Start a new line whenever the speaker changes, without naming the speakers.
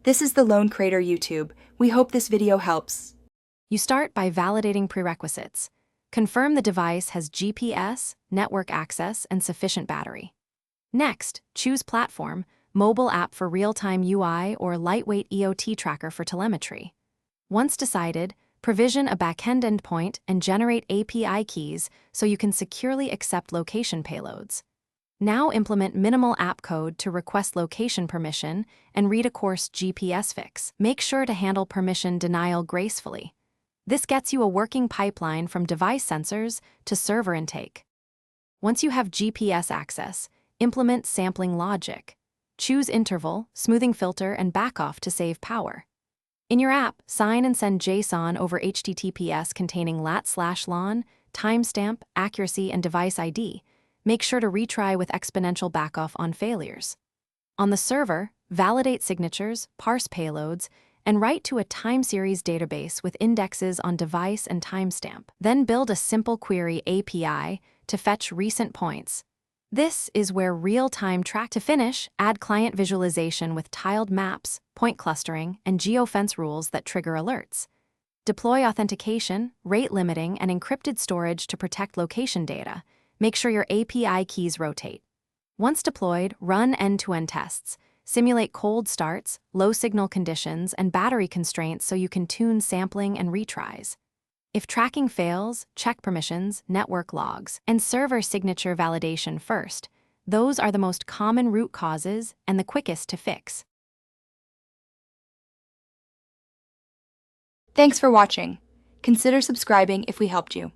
This is the Lone Crater YouTube. We hope this video helps.
You start by validating prerequisites. Confirm the device has GPS, network access, and sufficient battery. Next, choose platform, mobile app for real-time UI or lightweight EOT tracker for telemetry. Once decided, provision a backend endpoint and generate API keys so you can securely accept location payloads. Now implement minimal app code to request location permission and read a course GPS fix. Make sure to handle permission denial gracefully. This gets you a working pipeline from device sensors to server intake. Once you have GPS access, implement sampling logic. Choose interval, smoothing filter, and backoff to save power. In your app, sign and send JSON over HTTPS containing lat/lon, timestamp, accuracy, and device ID. Make sure to retry with exponential backoff on failures. On the server, validate signatures, parse payloads, and write to a time series database with indexes on device and timestamp. Then build a simple query API to fetch recent points. This is where real-time track. To finish, add client visualization with tiled maps, point clustering, and geofence rules that trigger alerts. Deploy authentication, rate limiting, and encrypted storage to protect location data. Make sure your API keys rotate. Once deployed, run end-to-end tests. Simulate cold starts, low signal conditions, and battery constraints so you can tune sampling and retries. If tracking fails, check permissions, network logs, and server signature validation first. Those are the most common root causes and the quickest to fix.
Thanks for watching. Consider subscribing if we helped you.